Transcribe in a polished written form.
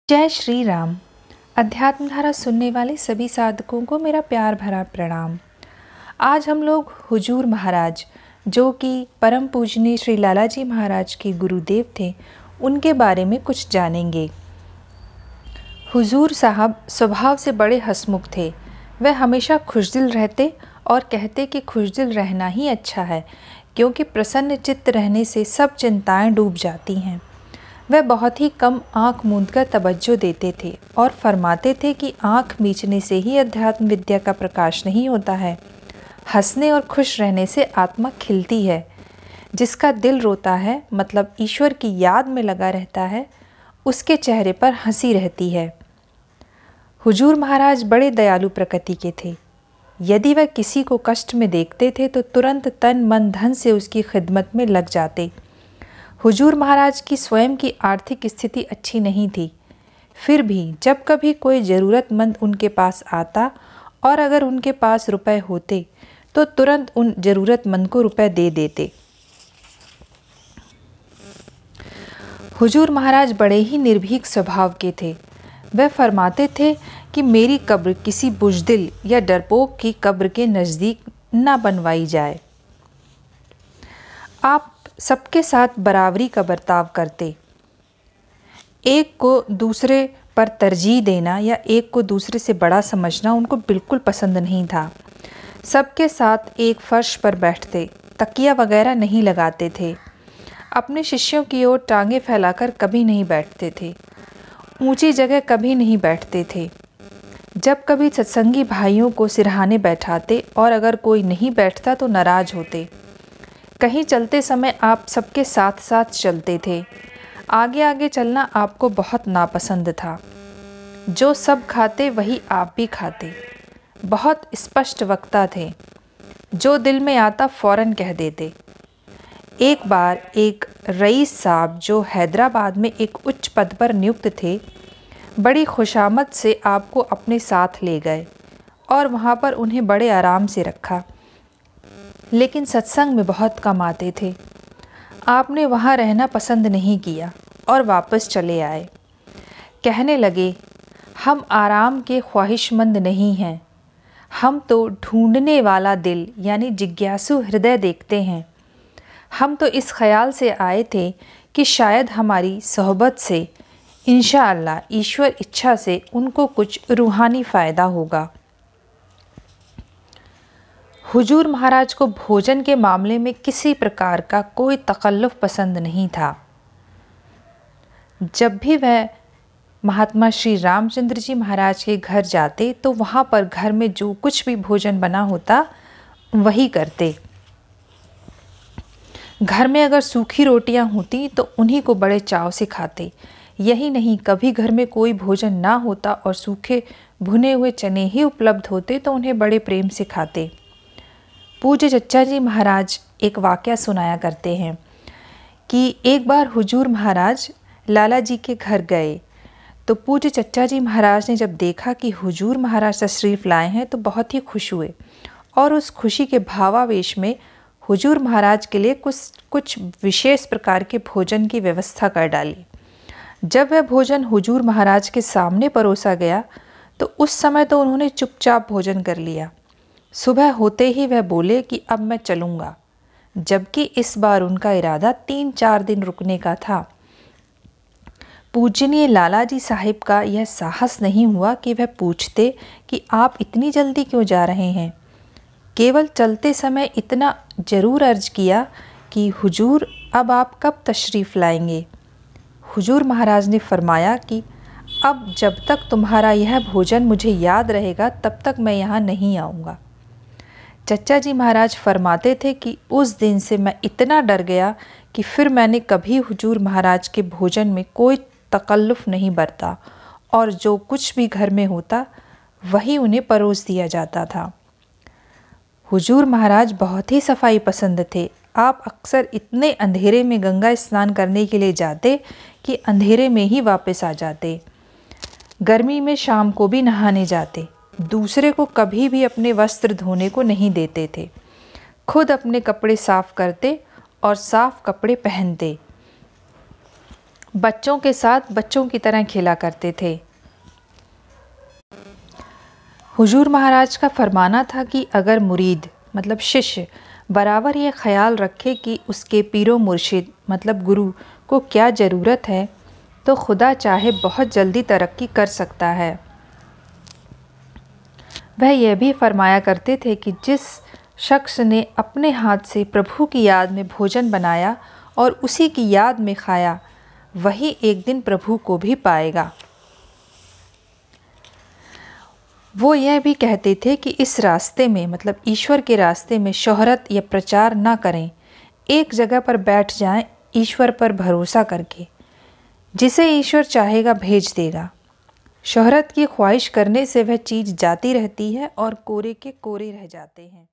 जय श्री राम। अध्यात्म धारा सुनने वाले सभी साधकों को मेरा प्यार भरा प्रणाम। आज हम लोग हुजूर महाराज, जो कि परम पूजनीय श्री लाला जी महाराज के गुरुदेव थे, उनके बारे में कुछ जानेंगे। हुजूर साहब स्वभाव से बड़े हंसमुख थे। वह हमेशा खुशदिल रहते और कहते कि खुशदिल रहना ही अच्छा है, क्योंकि प्रसन्न चित्त रहने से सब चिंताएं डूब जाती हैं। वह बहुत ही कम आँख मूंदकर तवज्जो देते थे और फरमाते थे कि आँख मीचने से ही अध्यात्म विद्या का प्रकाश नहीं होता है। हंसने और खुश रहने से आत्मा खिलती है। जिसका दिल रोता है, मतलब ईश्वर की याद में लगा रहता है, उसके चेहरे पर हंसी रहती है। हुजूर महाराज बड़े दयालु प्रकृति के थे। यदि वह किसी को कष्ट में देखते थे तो तुरंत तन मन धन से उसकी खिदमत में लग जाते। हुजूर महाराज की स्वयं की आर्थिक स्थिति अच्छी नहीं थी, फिर भी जब कभी कोई ज़रूरतमंद उनके पास आता और अगर उनके पास रुपए होते तो तुरंत उन ज़रूरतमंद को रुपए दे देते। हुजूर महाराज बड़े ही निर्भीक स्वभाव के थे। वह फरमाते थे कि मेरी कब्र किसी बुज़दिल या डरपोक की कब्र के नज़दीक न बनवाई जाए। आप सबके साथ बराबरी का बर्ताव करते। एक को दूसरे पर तरजीह देना या एक को दूसरे से बड़ा समझना उनको बिल्कुल पसंद नहीं था। सबके साथ एक फर्श पर बैठते, तकिया वगैरह नहीं लगाते थे। अपने शिष्यों की ओर टांगे फैलाकर कभी नहीं बैठते थे। ऊंची जगह कभी नहीं बैठते थे। जब कभी सत्संगी भाइयों को सिरहाने बैठाते और अगर कोई नहीं बैठता तो नाराज होते। कहीं चलते समय आप सबके साथ साथ चलते थे। आगे आगे चलना आपको बहुत नापसंद था। जो सब खाते वही आप भी खाते। बहुत स्पष्ट वक्ता थे। जो दिल में आता फ़ौरन कह देते। एक बार एक रईस साहब, जो हैदराबाद में एक उच्च पद पर नियुक्त थे, बड़ी खुशामद से आपको अपने साथ ले गए और वहाँ पर उन्हें बड़े आराम से रखा, लेकिन सत्संग में बहुत कम आते थे। आपने वहाँ रहना पसंद नहीं किया और वापस चले आए। कहने लगे, हम आराम के ख्वाहिशमंद नहीं हैं, हम तो ढूंढने वाला दिल यानी जिज्ञासु हृदय देखते हैं। हम तो इस ख्याल से आए थे कि शायद हमारी सोहबत से इंशाअल्लाह ईश्वर इच्छा से उनको कुछ रूहानी फ़ायदा होगा। हुजूर महाराज को भोजन के मामले में किसी प्रकार का कोई तकल्लुफ़ पसंद नहीं था। जब भी वह महात्मा श्री रामचंद्र जी महाराज के घर जाते तो वहाँ पर घर में जो कुछ भी भोजन बना होता वही करते। घर में अगर सूखी रोटियां होती तो उन्हीं को बड़े चाव से खाते। यही नहीं, कभी घर में कोई भोजन ना होता और सूखे भुने हुए चने ही उपलब्ध होते तो उन्हें बड़े प्रेम से खाते। पूज्य चच्चा जी महाराज एक वाक़या सुनाया करते हैं कि एक बार हुजूर महाराज लाला जी के घर गए तो पूज्य चच्चा जी महाराज ने जब देखा कि हुजूर महाराज तशरीफ़ लाए हैं तो बहुत ही खुश हुए और उस खुशी के भावावेश में हुजूर महाराज के लिए कुछ विशेष प्रकार के भोजन की व्यवस्था कर डाली। जब वह भोजन हुजूर महाराज के सामने परोसा गया तो उस समय तो उन्होंने चुपचाप भोजन कर लिया। सुबह होते ही वह बोले कि अब मैं चलूँगा, जबकि इस बार उनका इरादा 3-4 दिन रुकने का था। पूजनीय लाला जी साहिब का यह साहस नहीं हुआ कि वह पूछते कि आप इतनी जल्दी क्यों जा रहे हैं। केवल चलते समय इतना ज़रूर अर्ज किया कि हुजूर अब आप कब तशरीफ़ लाएंगे। हुजूर महाराज ने फरमाया कि अब जब तक तुम्हारा यह भोजन मुझे याद रहेगा तब तक मैं यहाँ नहीं आऊँगा। चच्चा जी महाराज फरमाते थे कि उस दिन से मैं इतना डर गया कि फिर मैंने कभी हुजूर महाराज के भोजन में कोई तकल्लुफ़ नहीं बरता और जो कुछ भी घर में होता वही उन्हें परोस दिया जाता था। हुजूर महाराज बहुत ही सफाई पसंद थे। आप अक्सर इतने अंधेरे में गंगा स्नान करने के लिए जाते कि अंधेरे में ही वापस आ जाते। गर्मी में शाम को भी नहाने जाते। दूसरे को कभी भी अपने वस्त्र धोने को नहीं देते थे। खुद अपने कपड़े साफ़ करते और साफ़ कपड़े पहनते। बच्चों के साथ बच्चों की तरह खेला करते थे। हुजूर महाराज का फरमाना था कि अगर मुरीद मतलब शिष्य बराबर ये ख्याल रखे कि उसके पीरो मुर्शिद मतलब गुरु को क्या ज़रूरत है, तो खुदा चाहे बहुत जल्दी तरक्की कर सकता है। वह यह भी फरमाया करते थे कि जिस शख्स ने अपने हाथ से प्रभु की याद में भोजन बनाया और उसी की याद में खाया, वही एक दिन प्रभु को भी पाएगा। वो यह भी कहते थे कि इस रास्ते में मतलब ईश्वर के रास्ते में शोहरत या प्रचार ना करें, एक जगह पर बैठ जाएं ईश्वर पर भरोसा करके, जिसे ईश्वर चाहेगा भेज देगा। शोहरत की ख्वाहिश करने से वह चीज़ जाती रहती है और कोरे के कोरे रह जाते हैं।